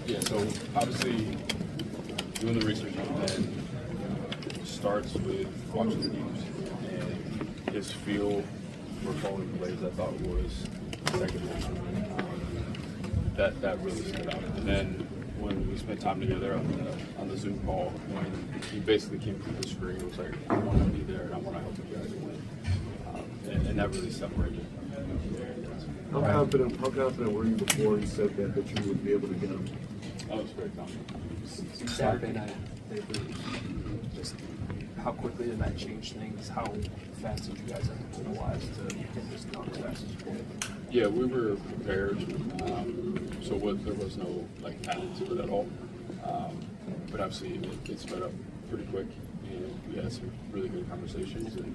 Yeah, so obviously doing the research on Ben starts with watching the games, and his feel for calling plays I thought was second to none. That really stood out. And then when we spent time together on the Zoom call, when he basically came through the screen, it was like, I want to be there and I want to help you guys win. And that really separated. How confident were you before he said that you would be able to get him? I was very confident. Saturday night, just how quickly did that change things? How fast did you guys have to mobilize to get this done as fast as you could? Yeah, we were prepared, so there was no added to it at all. But obviously, it sped up pretty quick, and we had some really good conversations. And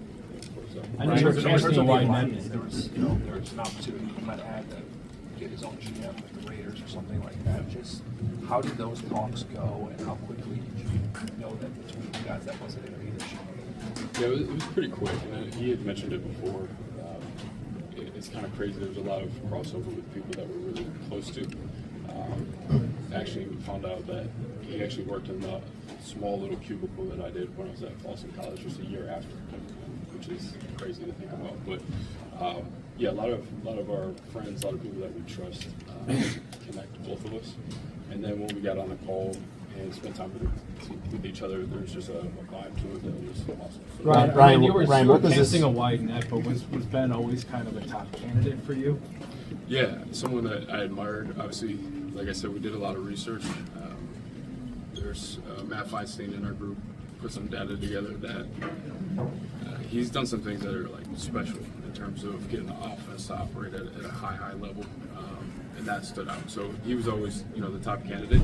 I know in terms of alignment, there was an opportunity he might have had to get his own GM with the Raiders or something like that. Just how did those talks go, and how quickly did you know that between you guys that wasn't going to be this year? Yeah, it was pretty quick. And he had mentioned it before. It's kind of crazy. There's a lot of crossover with people that we're really close to. Actually, we found out that he actually worked in the small little cubicle that I did when I was at Boston College just a year after, which is crazy to think about. But yeah, a lot of our friends, a lot of people that we trust connect both of us. And then when we got on the call and spent time with each other, there's just a vibe to it that was awesome. So, Ryan, you were casting a wide net, but was Ben always kind of a top candidate for you? Yeah, someone that I admired. Obviously, like I said, we did a lot of research. There's Matt Feinstein in our group put some data together that he's done some things that are special in terms of getting the offense to operate at a high level, and that stood out. So he was always the top candidate.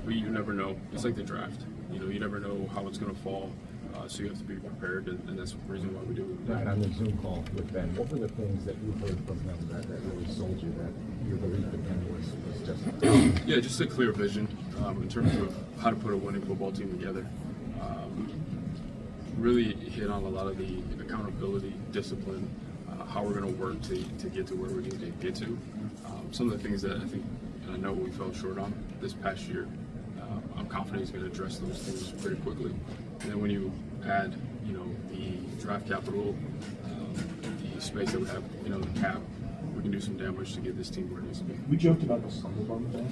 But you never know. It's like the draft. You never know how it's going to fall. So you have to be prepared, and that's the reason why we do it. Right, on the Zoom call with Ben, what were the things that you heard from him that really sold you that your belief in him was just? Yeah, just a clear vision in terms of how to put a winning football team together. Really hit on a lot of the accountability, discipline, how we're going to work to get to where we need to get to. Some of the things that I think, and I know we fell short on this past year, I'm confident he's going to address those things pretty quickly. And then when you add, the draft capital, the space that we have, the cap, we can do some damage to get this team where it needs to be. We joked about the Slumber Bum thing.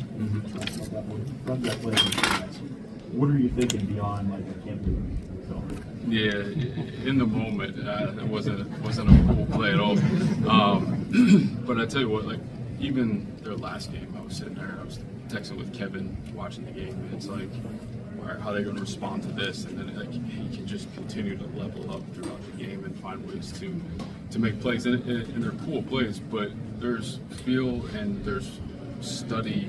From that play, what are you thinking beyond I can't do it? Yeah, in the moment, it wasn't a cool play at all. But I tell you what, even their last game, I was sitting there and I was texting with Kevin, watching the game, and it's how are they going to respond to this? And then he can just continue to level up throughout the game and find ways to make plays. And they're cool plays, but there's feel and there's study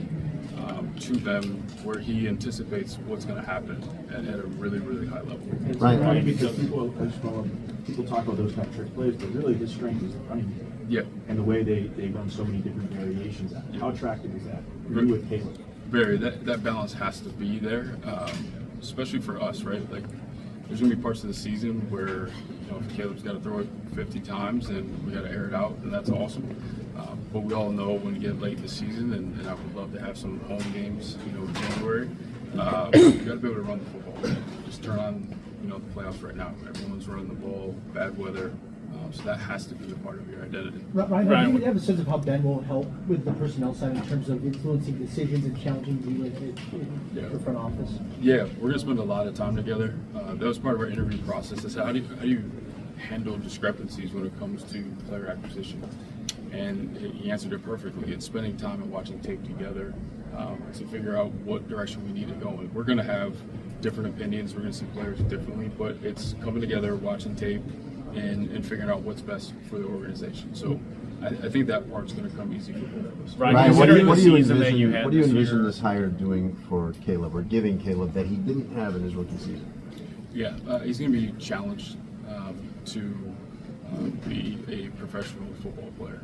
to them where he anticipates what's going to happen at a really, really high level. It's funny because people talk about those kind of trick plays, but really his strength is the running game. Yeah. And the way they run so many different variations. How attractive is that? You with Caleb? Very. That balance has to be there, especially for us, right? There's going to be parts of the season where if Caleb's got to throw it 50 times and we got to air it out, and that's awesome. But we all know when you get late in the season, and I would love to have some home games, in January. You got to be able to run the football. Just turn on, the playoffs right now. Everyone's running the ball, bad weather. So that has to be a part of your identity. Ryan, do you have a sense of how Ben will help with the personnel side in terms of influencing decisions and challenging you in the front office? Yeah, we're going to spend a lot of time together. That was part of our interview process. Is how do you handle discrepancies when it comes to player acquisition? And he answered it perfectly. It's spending time and watching tape together to figure out what direction we need to go in. We're going to have different opinions. We're going to see players differently, but it's coming together, watching tape, and figuring out what's best for the organization. So I think that part's going to come easy for both of us. Ryan, what do you envision this hire doing for Caleb or giving Caleb that he didn't have in his rookie season? Yeah, he's going to be challenged to be a professional football player,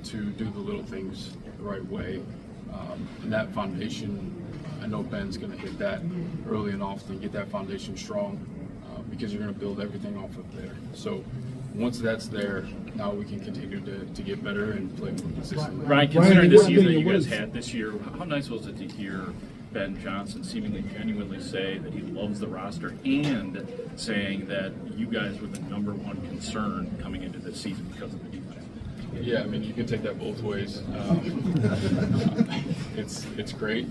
to do the little things the right way. And that foundation, I know Ben's going to hit that early and often, get that foundation strong, because you're going to build everything off of there. So once that's there, now we can continue to get better and play more consistently. Ryan, considering the what season that opinion you guys was- had this year, how nice was it to hear Ben Johnson seemingly genuinely say that he loves the roster and saying that you guys were the number one concern coming into this season because of the defense? Yeah, I mean, you can take that both ways. It's great.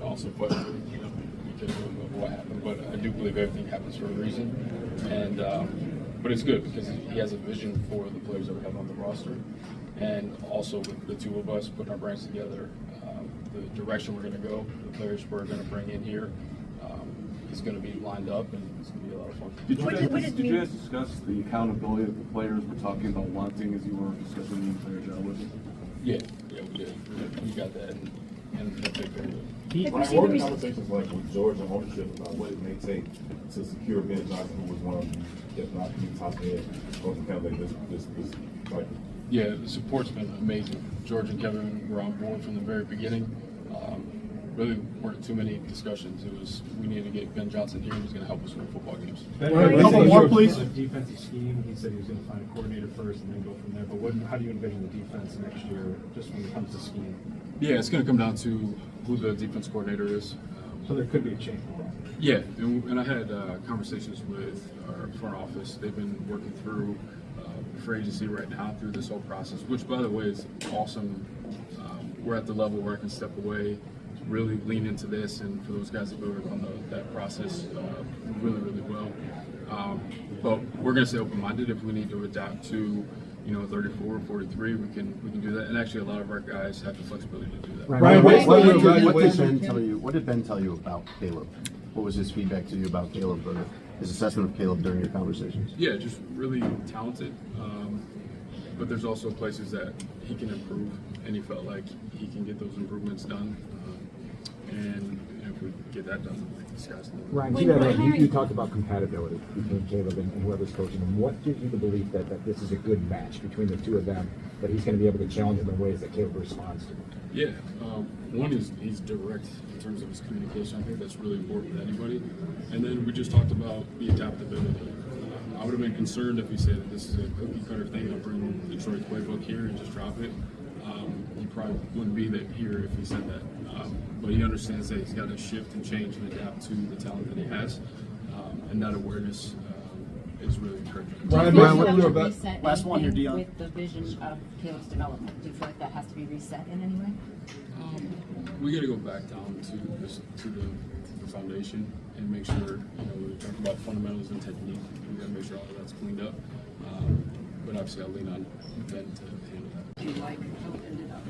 Also, but because of what happened, but I do believe everything happens for a reason, and but it's good because he has a vision for the players that we have on the roster, and also with the two of us putting our brains together, the direction we're going to go, the players we're going to bring in here, is going to be lined up, and it's going to be a lot of fun. Did you guys discuss the accountability that the players were talking about wanting as you were discussing the player job with them? Yeah, we did. We got that, and we'll take care of it. Ryan, what were the conversations like with George and ownership about what it may take to secure Ben Johnson, who was one of the, if not the top head of the kind of this cycle? Yeah, the support's been amazing. George and Kevin were on board from the very beginning. Really weren't too many discussions. It was we needed to get Ben Johnson here. He's going to help us win football games. Couple more, please. Defensive scheme. He said he was going to find a coordinator first and then go from there. But how do you envision the defense next year, just when it comes to scheme? Yeah, it's going to come down to who the defense coordinator is. So there could be a change. Yeah, and I had conversations with our front office. They've been working through free agency right now through this whole process, which, by the way, is awesome. We're at the level where I can step away, really lean into this, and for those guys that go on that process really, really well. But we're going to stay open-minded. If we need to adapt to 34, 43, we can do that. And actually, a lot of our guys have the flexibility to do that. Ryan, What what did Ben tell you about Caleb? What was his feedback to you about Caleb, or his assessment of Caleb during your conversations? Yeah, just really talented. But there's also places that he can improve, and he felt like he can get those improvements done. And if we get that done, the sky's the limit. Ryan, to that end, you talked about compatibility between Caleb and whoever's coaching him. What gives you the belief that this is a good match between the two of them, that he's going to be able to challenge him in ways that Caleb responds to? Yeah, one is he's direct in terms of his communication. I think that's really important with anybody. And then we just talked about the adaptability. I would have been concerned if he said that this is a cookie cutter thing. I'll bring Detroit's playbook here and just drop it. He probably wouldn't be here if he said that. But he understands that he's got to shift and change and adapt to the talent that he has. And that awareness is really encouraging. Last one here, Dion. With the vision of Caleb's development, do you feel like that has to be reset in any way? We got to go back down to the foundation and make sure, we talk about fundamentals and technique. We got to make sure all of that's cleaned up. But obviously, I'll lean on Ben to handle that. Do you like how it ended up?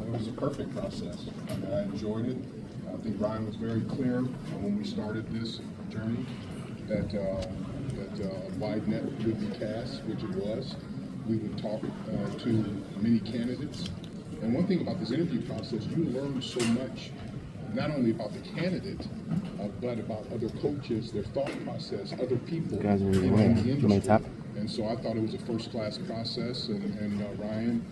It was a perfect process. I enjoyed it. I think Ryan was very clear when we started this journey that wide net would be cast, which it was. We would talk to many candidates. And one thing about this interview process, you learn so much, not only about the candidate, but about other coaches, their thought process, other people in the industry. And so I thought it was a first-class process, and Ryan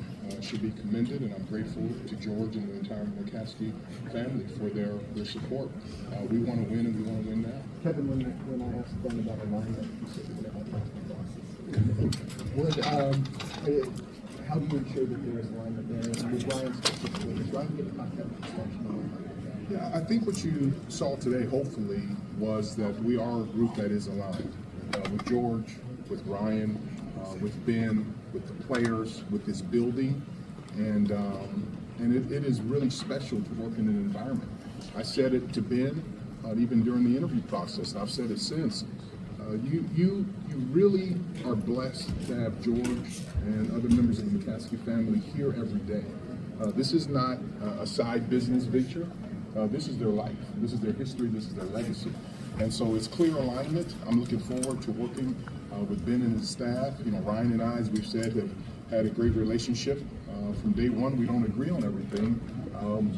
should be commended, and I'm grateful to George and the entire McCaskey family for their support. We want to win, and we want to win now. Kevin, when I asked Ben about alignment, you said you're going to have how do you ensure that there is alignment there? And with Ryan specifically, does Ryan get a contract extension? Yeah, I think what you saw today, hopefully, was that we are a group that is aligned. With George, with Ryan, with Ben, with the players, with this building, and it is really special to work in an environment. I said it to Ben even during the interview process, and I've said it since. You really are blessed to have George and other members of the McCaskey family here every day. This is not a side business venture. This is their life. This is their history. This is their legacy. And so it's clear alignment. I'm looking forward to working with Ben and his staff. Ryan and I, as we've said, have had a great relationship. From day one, we don't agree on everything.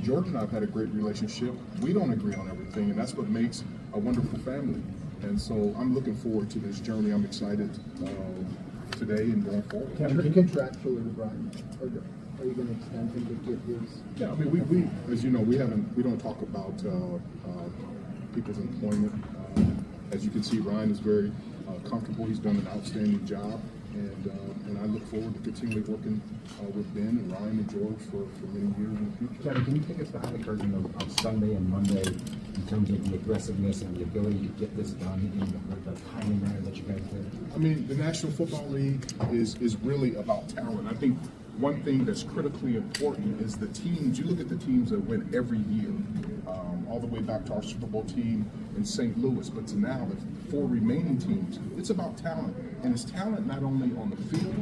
George and I have had a great relationship. We don't agree on everything, and that's what makes a wonderful family. And so I'm looking forward to this journey. I'm excited today and going forward. Contractually with Ryan, are you going to extend him to get his? Yeah, I mean, we as you know, we don't talk about people's employment. As you can see, Ryan is very comfortable. He's done an outstanding job, and I look forward to continually working with Ben and Ryan and George for many years in the future. Kevin, can you take us behind the curtain of Sunday and Monday in terms of the aggressiveness and the ability to get this done in the timely manner that you guys did? I mean, the National Football League is really about talent. I think one thing that's critically important is the teams. You look at the teams that win every year, all the way back to our Super Bowl team in St. Louis, but to now the 4 remaining teams. It's about talent, and it's talent not only on the field,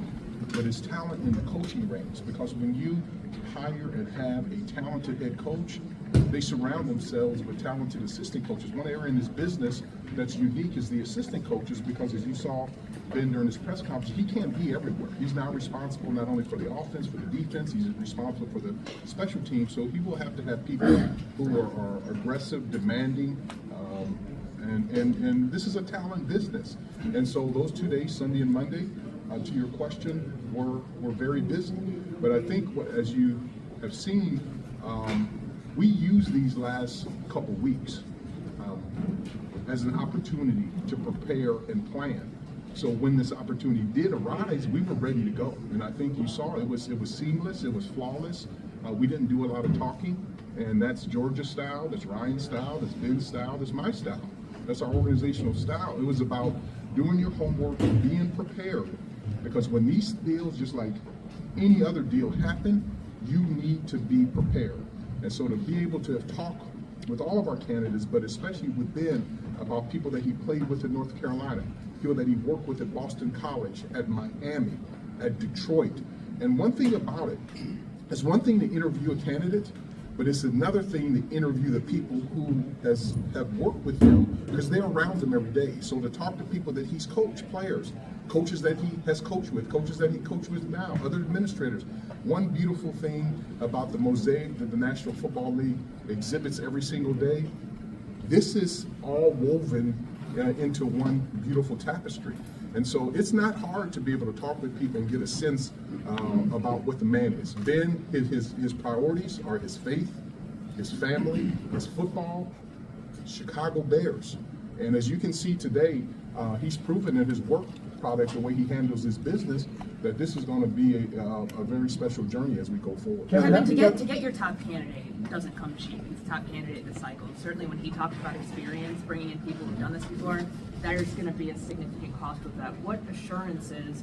but it's talent in the coaching ranks. Because when you hire and have a talented head coach, they surround themselves with talented assistant coaches. One area in this business that's unique is the assistant coaches, because as you saw Ben during his press conference, he can't be everywhere. He's now responsible not only for the offense, for the defense, he's responsible for the special teams. So he will have to have people who are aggressive, demanding, and this is a talent business. And so those 2 days, Sunday and Monday, to your question, were very busy. But I think as you have seen, we use these last couple weeks as an opportunity to prepare and plan. So when this opportunity did arise, we were ready to go. And I think you saw it was seamless, it was flawless. We didn't do a lot of talking, and that's Georgia's style, that's Ryan's style, that's Ben's style, that's my style. That's our organizational style. It was about doing your homework, being prepared. Because when these deals, just like any other deal, happen, you need to be prepared. And so to be able to talk with all of our candidates, but especially with Ben, about people that he played with in North Carolina, people that he worked with at Boston College, at Miami, at Detroit. And one thing about it, it's one thing to interview a candidate, but it's another thing to interview the people who have worked with him, because they're around him every day. So to talk to people that he's coached, players, coaches that he has coached with, coaches that he coached with now, other administrators. One beautiful thing about the mosaic that the National Football League exhibits every single day, this is all woven into one beautiful tapestry. And so it's not hard to be able to talk with people and get a sense about what the man is. Ben, his priorities are his faith, his family, his football, Chicago Bears. And as you can see today, he's proven in his work product, the way he handles his business, that this is going to be a very special journey as we go forward. Kevin, to get your top candidate doesn't come cheap. He's the top candidate this cycle. Certainly when he talks about experience, bringing in people who've done this before, there's going to be a significant cost with that. What assurances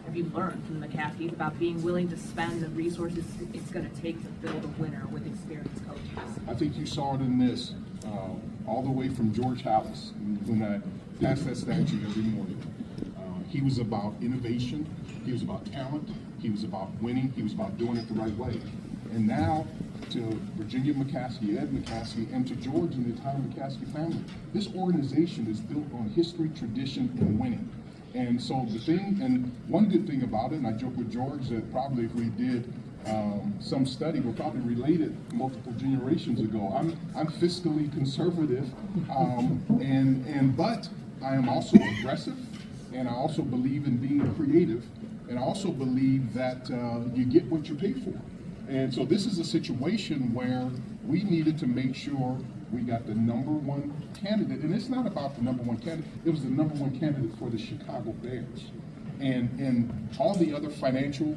have you learned from the McCaskeys about being willing to spend the resources it's going to take to build a winner with experienced coaches? I think you saw it in this, all the way from George Hallis, when I passed that statue every morning. He was about innovation, he was about talent, he was about winning, he was about doing it the right way. And now to Virginia McCaskey, Ed McCaskey, and to George and the entire McCaskey family, this organization is built on history, tradition, and winning. And so the thing, and one good thing about it, and I joke with George that probably if we did some study, we're probably related multiple generations ago. I'm fiscally conservative, but I am also aggressive. And I also believe in being creative, and I also believe that you get what you pay for. And so this is a situation where we needed to make sure we got the #1 candidate. And it's not about the #1 candidate, it was the #1 candidate for the Chicago Bears. And all the other financial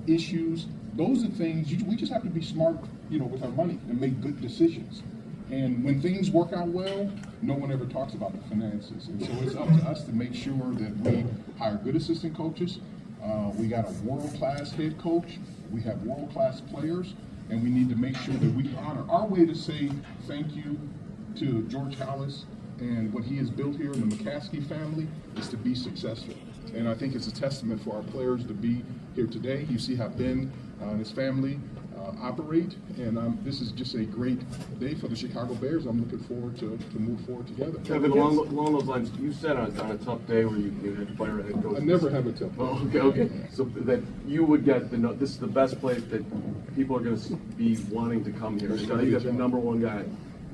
issues, those are things, we just have to be smart, with our money and make good decisions. And when things work out well, no one ever talks about the finances. And so it's up to us to make sure that we hire good assistant coaches. We got a world-class head coach. We have world-class players. And we need to make sure that we honor. Our way to say thank you to George Hallis and what he has built here in the McCaskey family is to be successful. And I think it's a testament for our players to be here today. You see how Ben and his family operate, and this is just a great day for the Chicago Bears. I'm looking forward to move forward together. Kevin, along those lines, you said on a tough day where you had to fire a head coach. I never have a tough day. Oh, okay. So that you would get this is the best place that people are going to be wanting to come here. So you got the #1 guy,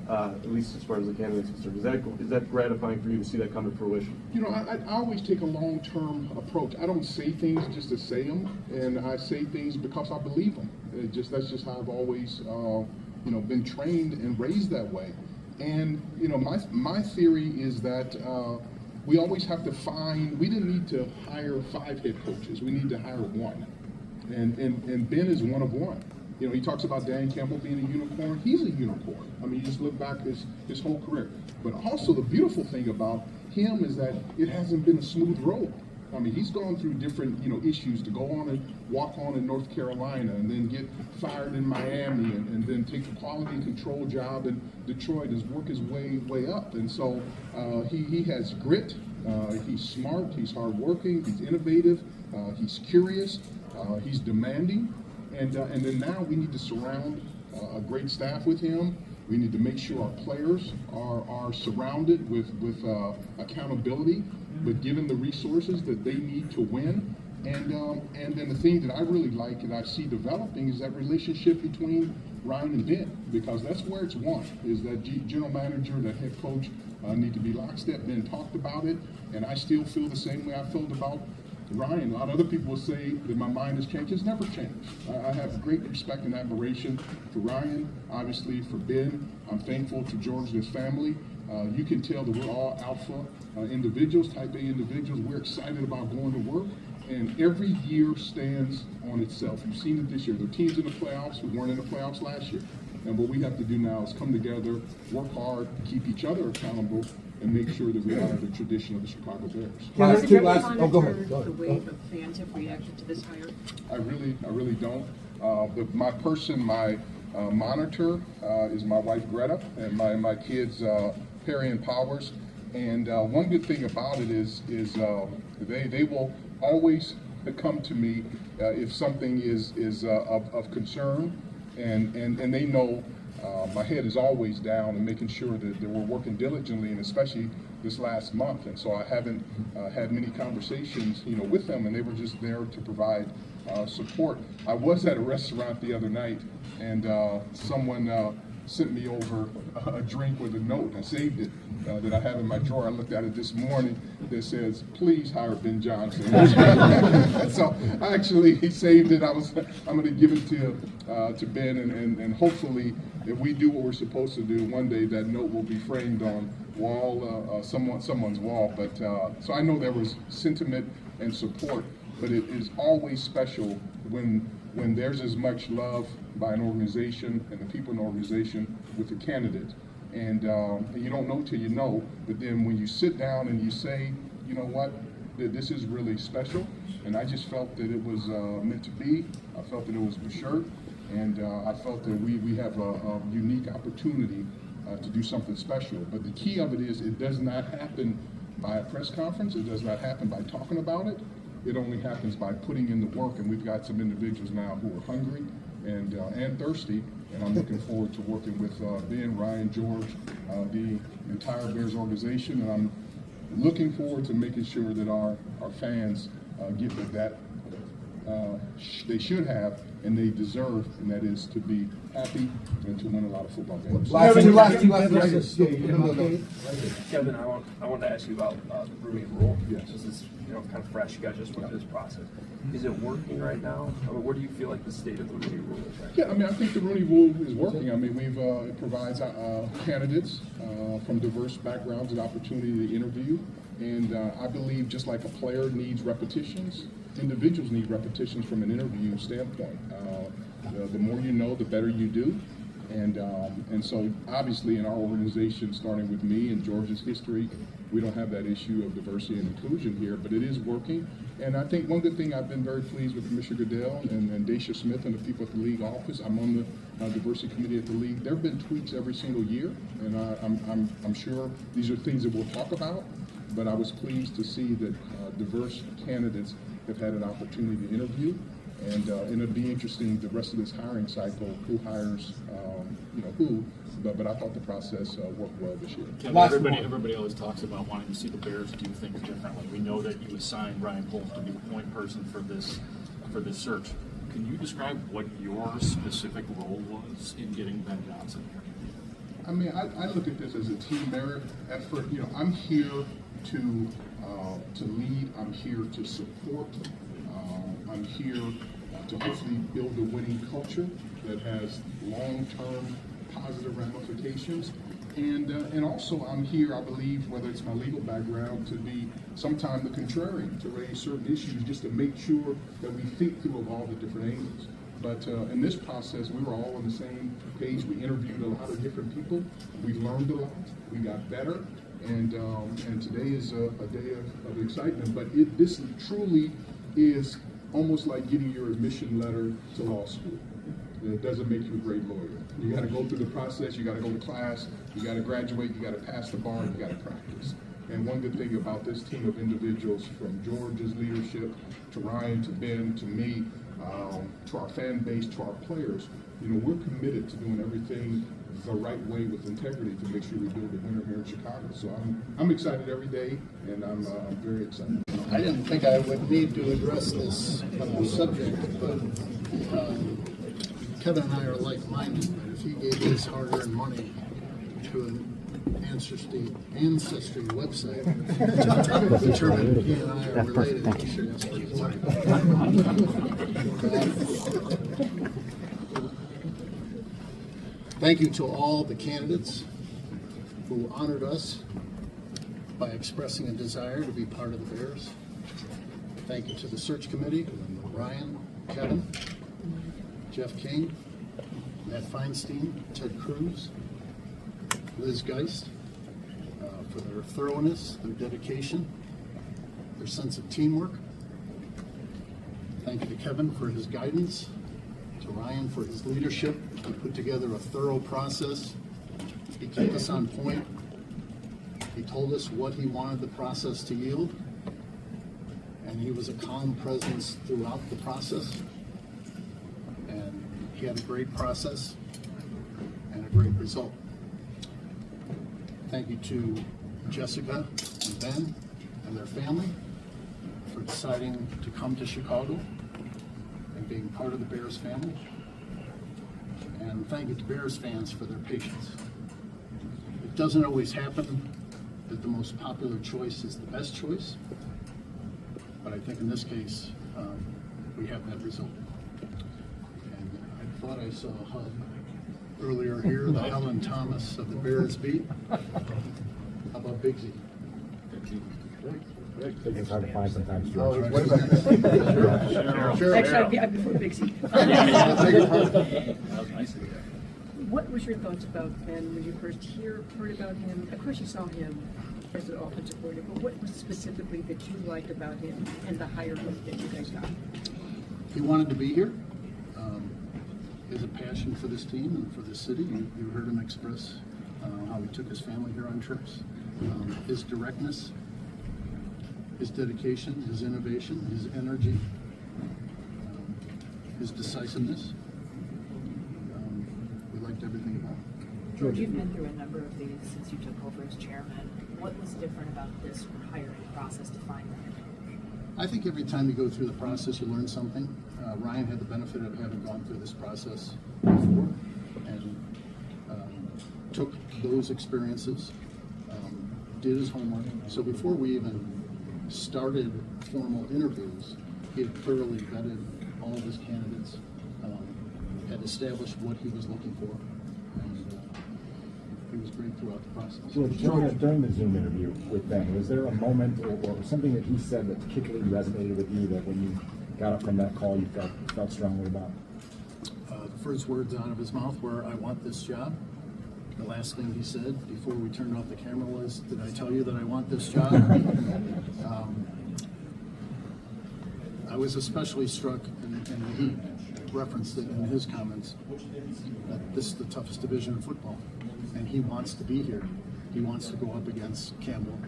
at least as far as the candidate's concerned. Is that gratifying for you to see that come to fruition? I always take a long-term approach. I don't say things just to say them, and I say things because I believe them. That's just how I've always, been trained and raised that way. And my theory is that we always have to find, we didn't need to hire 5 head coaches, we need to hire 1. And Ben is one of one. You know, he talks about Dan Campbell being a unicorn. He's a unicorn. I mean, you just look back his whole career. But also the beautiful thing about him is that it hasn't been a smooth road. I mean, he's gone through different, issues to go on and walk on in North Carolina and then get fired in Miami and then take a quality control job in Detroit and work his way up. And so he has grit, he's smart, he's hardworking, he's innovative, he's curious, he's demanding. And then now we need to surround a great staff with him. We need to make sure our players are surrounded with accountability, but given the resources that they need to win. And then the thing that I really like and I see developing is that relationship between Ryan and Ben, because that's where it's won, is that general manager, that head coach need to be lockstep. Ben talked about it, and I still feel the same way I felt about Ryan. A lot of other people will say that my mind has changed. It's never changed. I have great respect and admiration for Ryan, obviously for Ben. I'm thankful to George and his family. You can tell that we're all alpha individuals, type A individuals. We're excited about going to work, and every year stands on itself. You've seen it this year. There are teams in the playoffs. We weren't in the playoffs last year. And what we have to do now is come together, work hard, keep each other accountable, and make sure that we honor the tradition of the Chicago Bears. Has it ever monitored the way the fans have reacted to this hire? I really don't. My monitor is my wife Greta and my kids Perry and Powers. And one good thing about it is they will always come to me if something is of concern, and they know. My head is always down and making sure that we're working diligently, and especially this last month. And so I haven't had many conversations, with them, and they were just there to provide support. I was at a restaurant the other night, and someone sent me over a drink with a note. I saved it that I have in my drawer. I looked at it this morning that says, "Please hire Ben Johnson." And so I actually saved it. I'm going to give it to Ben, and hopefully, if we do what we're supposed to do, one day that note will be framed on someone's wall. But so I know there was sentiment and support, but it is always special when there's as much love by an organization and the people in the organization with the candidate. And you don't know till you know, but then when you sit down and you say, you know what, that this is really special, and I just felt that it was meant to be. I felt that it was for sure, and I felt that we have a unique opportunity to do something special. But the key of it is it does not happen by a press conference. It does not happen by talking about it. It only happens by putting in the work, and we've got some individuals now who are hungry and thirsty, and I'm looking forward to working with Ben, Ryan, George, the entire Bears organization, and I'm looking forward to making sure that our fans get that they should have and they deserve, and that is to be happy and to win a lot of football games. Kevin, I want to ask you about the rooming rule. Yes. This is kind of fresh. You guys just went through this process. Is it working right now? I mean, what do you feel like the state of the Rooney Rule is right now? Yeah, I mean, I think the Rooney Rule is working. I mean, it provides candidates from diverse backgrounds an opportunity to interview, and I believe just like a player needs repetitions, individuals need repetitions from an interview standpoint. The more you know, the better you do. And so obviously in our organization, starting with me and George's history, we don't have that issue of diversity and inclusion here, but it is working. And I think one good thing, I've been very pleased with Commissioner Goodell and Dacia Smith and the people at the league office. I'm on the diversity committee at the league. There have been tweaks every single year, and I'm sure these are things that we'll talk about, but I was pleased to see that diverse candidates have had an opportunity to interview. And it'll be interesting the rest of this hiring cycle, who hires, who. But I thought the process worked well this year. Yeah, everybody always talks about wanting to see the Bears do things differently. We know that you assigned Ryan Poles to be the point person for this search. Can you describe what your specific role was in getting Ben Johnson here? I mean, I look at this as a team effort. I'm here to lead. I'm here to support. I'm here to hopefully build a winning culture that has long-term positive ramifications. And also I'm here, I believe, whether it's my legal background, to be sometime the contrarian, to raise certain issues, just to make sure that we think through of all the different angles. But in this process, we were all on the same page. We interviewed a lot of different people. We learned a lot. We got better. And today is a day of excitement. But this truly is almost like getting your admission letter to law school. It doesn't make you a great lawyer. You got to go through the process. You got to go to class. You got to graduate. You got to pass the bar. You got to practice. And one good thing about this team of individuals, from George's leadership to Ryan to Ben to me, to our fan base, to our players, we're committed to doing everything the right way with integrity to make sure we build a winner here in Chicago. So I'm excited every day, and I'm very excited. I didn't think I would need to address this subject, but Kevin and I are like-minded. But if he gave his hard-earned money to an ancestry website to determine he and I are related, he should ask for his money. Thank you to all the candidates who honored us by expressing a desire to be part of the Bears. Thank you to the search committee, Ryan, Kevin, Jeff King, Matt Feinstein, Ted Cruz, Liz Geist, for their thoroughness, their dedication, their sense of teamwork. Thank you to Kevin for his guidance, to Ryan for his leadership. He put together a thorough process. He kept us on point. He told us what he wanted the process to yield, and he was a calm presence throughout the process. And he had a great process and a great result. Thank you to Jessica and Ben and their family for deciding to come to Chicago and being part of the Bears family. And thank you to Bears fans for their patience. It doesn't always happen that the most popular choice is the best choice, but I think in this case, we have that result. And I thought I saw a hug earlier here, the Helen Thomas of the Bears beat. How about Big Z? It's hard to find sometimes. Oh, George. what about Cheryl? Actually, I'd be for Big C. What was your thoughts about Ben when you first heard about him? Of course, you saw him as an offensive coordinator, but what was specifically that you liked about him and the hire that you guys got? He wanted to be here. He has a passion for this team and for this city. You heard him express how he took his family here on trips. His directness, his dedication, his innovation, his energy, his decisiveness. We liked everything about him. George, you've been through a number of these since you took over as chairman. What was different about this hiring process to find that? I think every time you go through the process, you learn something. Ryan had the benefit of having gone through this process before and took those experiences, did his homework. So before we even started formal interviews, he had thoroughly vetted all of his candidates, had established what he was looking for, and he was great throughout the process. So during the Zoom interview with Ben, was there a moment or something that he said that particularly resonated with you that when you got up from that call you felt strongly about? The first words out of his mouth were, "I want this job." The last thing he said before we turned off the camera was, "Did I tell you that I want this job?" I was especially struck, and he referenced it in his comments, that this is the toughest division in football, and he wants to be here. He wants to go up against Campbell,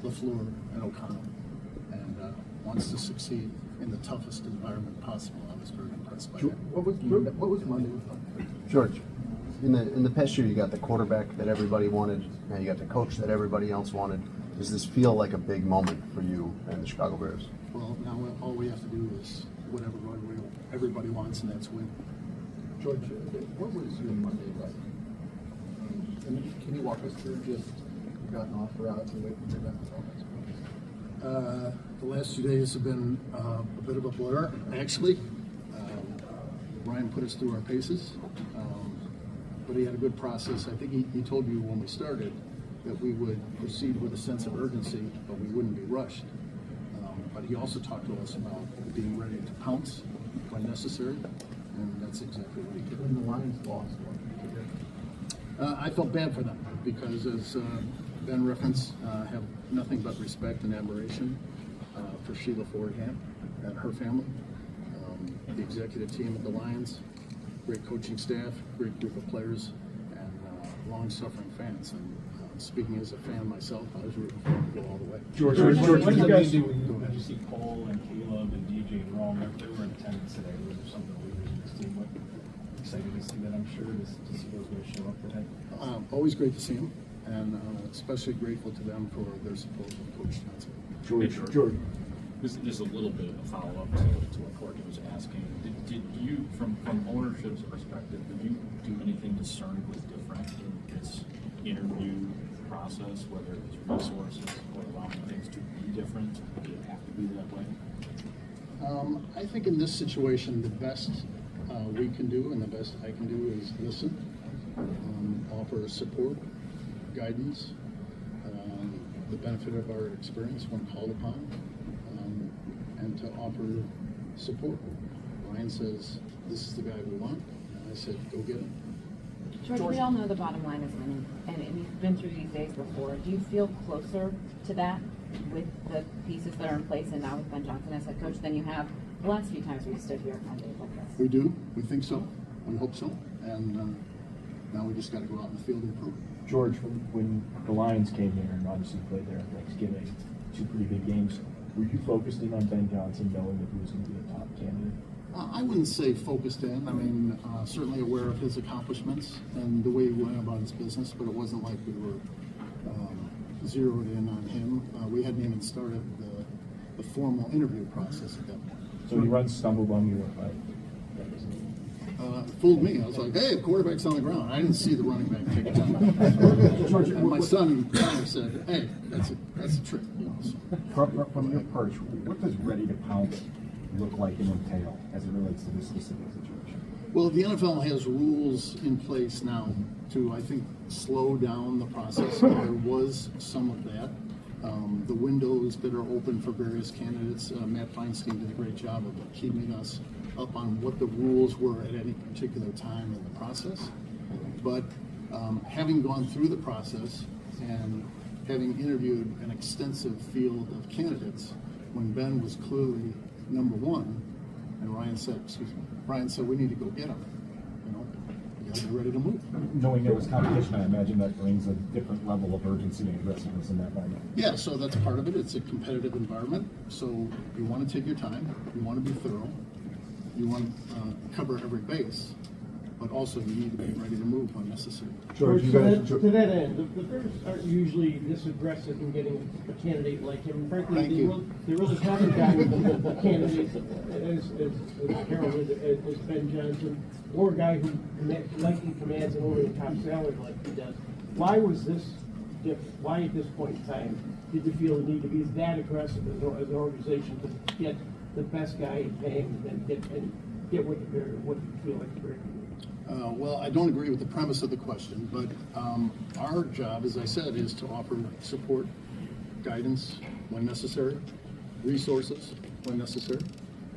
LaFleur, and O'Connell, and wants to succeed in the toughest environment possible. I was very impressed by that. What was Monday? George, in the past year, you got the quarterback that everybody wanted, now you got the coach that everybody else wanted. Does this feel like a big moment for you and the Chicago Bears? Well, now all we have to do is what everybody wants, and that's win. George, what was your Monday like? Can you walk us through just gotten off routes and waiting to hear back from The last 2 days have been a bit of a blur, actually. Ryan put us through our paces. but he had a good process. I think he told you when we started that we would proceed with a sense of urgency, but we wouldn't be rushed. But he also talked to us about being ready to pounce when necessary, and that's exactly what he did. When the Lions lost, I felt bad for them because, as Ben referenced, have nothing but respect and admiration for Sheila Forehand and her family, the executive team at the Lions, great coaching staff, great group of players, and long-suffering fans. And speaking as a fan myself, I was rooting for them to go all the way. George, what did you guys do when you see Cole and Caleb and DJ and Rome? They were in attendance today. Was there some of the leaders in this team? What excited to see that, I'm sure, to see those guys show up today? Always great to see them, and especially grateful to them for their support of Coach Johnson. George. Just a little bit of a follow-up to what Courtney was asking. Did you, from ownership's perspective, did you do anything discernibly different in this interview process, whether it's resources or allowing things to be different? Did it have to be that way? I think in this situation, the best we can do and the best I can do is listen, offer support, guidance, the benefit of our experience when called upon, and to offer support. Ryan says, this is the guy we want, and I said, go get him. George, we all know the bottom line is winning, and you've been through these days before. Do you feel closer to that with the pieces that are in place and now with Ben Johnson as head coach than you have the last few times we've stood here on days like this? We do. We think so. We hope so. And now we just got to go out in the field and prove it. George, when the Lions came here and obviously played there on Thanksgiving, 2 pretty big games, were you focused in on Ben Johnson knowing that he was going to be a top candidate? I wouldn't say focused in. I mean, certainly aware of his accomplishments and the way he went about his business, but it wasn't like we were zeroed in on him. We hadn't even started the formal interview process at that point. So when he runs, stumbled on you, right? Fooled me. I was like, hey, quarterback's on the ground. I didn't see the running back take it down. And my son said, hey, that's a trick. You know, so. From your perch, what does ready to pounce look like and entail as it relates to this specific situation? Well, the NFL has rules in place now to, I think, slow down the process. There was some of that. The windows that are open for various candidates, Matt Feinstein did a great job of keeping us up on what the rules were at any particular time in the process. But having gone through the process and having interviewed an extensive field of candidates, when Ben was clearly number one, and Ryan said, we need to go get him. You know, we gotta be ready to move. Knowing there was competition, I imagine that brings a different level of urgency and aggressiveness in that moment. Yeah, so that's part of it. It's a competitive environment. So you want to take your time. You want to be thorough. You want to cover every base, but also you need to be ready to move when necessary. George, to that end, the Bears aren't usually this aggressive in getting a candidate like him. Frankly, they really haven't gotten the candidates as Carol as Ben Johnson, or a guy who likely commands an over-the-top salary like he does. Why was this different? Why at this point in time did you feel the need to be that aggressive as an organization to get the best guy and pay him and get what you feel like the Bears need? Well, I don't agree with the premise of the question, but our job, as I said, is to offer support, guidance when necessary, resources when necessary.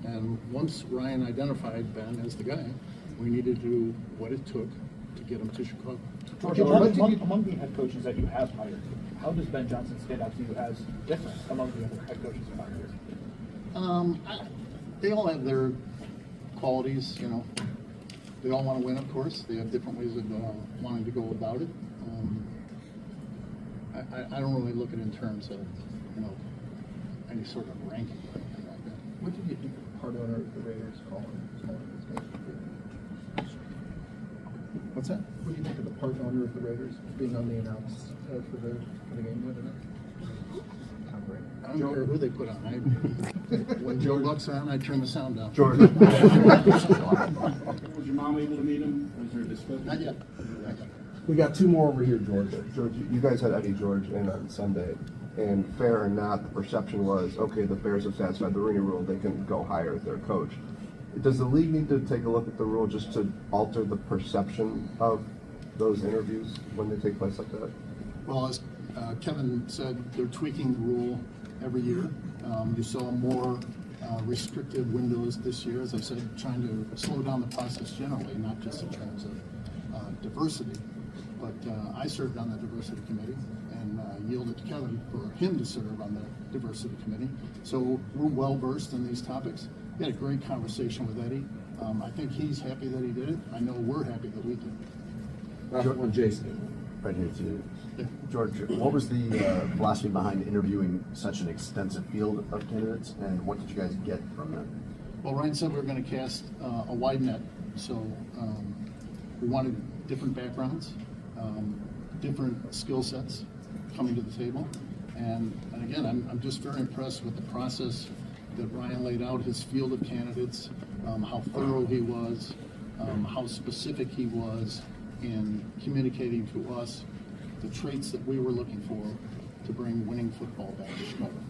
And once Ryan identified Ben as the guy, we needed to do what it took to get him to Chicago. George, among the head coaches that you have hired, how does Ben Johnson stand out to you as different among the other head coaches you've hired? They all have their qualities, you know. They all want to win, of course. They have different ways of wanting to go about it. I don't really look at it in terms of, you know, any sort of ranking or anything like that. What did you think of the part owner of the Raiders calling this game? What's that? What do you think of the part owner of the Raiders being on the announce for the game the other night? I don't care who they put on. When Joe Buck's on, I turn the sound down. George. Was your mom able to meet him? Was there a discussion? Not yet. We got 2 more over here, George. George, you guys had Eddie George in on Sunday, and fair or not, the perception was, okay, the Bears have satisfied the Rooney Rule, they can go hire their coach. Does the league need to take a look at the rule just to alter the perception of those interviews when they take place like that? Well, as Kevin said, they're tweaking the rule every year. You saw more restrictive windows this year, as I said, trying to slow down the process generally, not just in terms of diversity. But I served on the diversity committee and yielded to Kevin for him to serve on the diversity committee. So we're well versed in these topics. We had a great conversation with Eddie. I think he's happy that he did it. I know we're happy that we did it. Jason. Right here to you. George, what was the philosophy behind interviewing such an extensive field of candidates, and what did you guys get from that? Well, Ryan said we were going to cast a wide net, so we wanted different backgrounds, different skill sets coming to the table, and again, I'm just very impressed with the process that Ryan laid out, his field of candidates, how thorough he was, how specific he was in communicating to us the traits that we were looking for to bring winning football back to Chicago.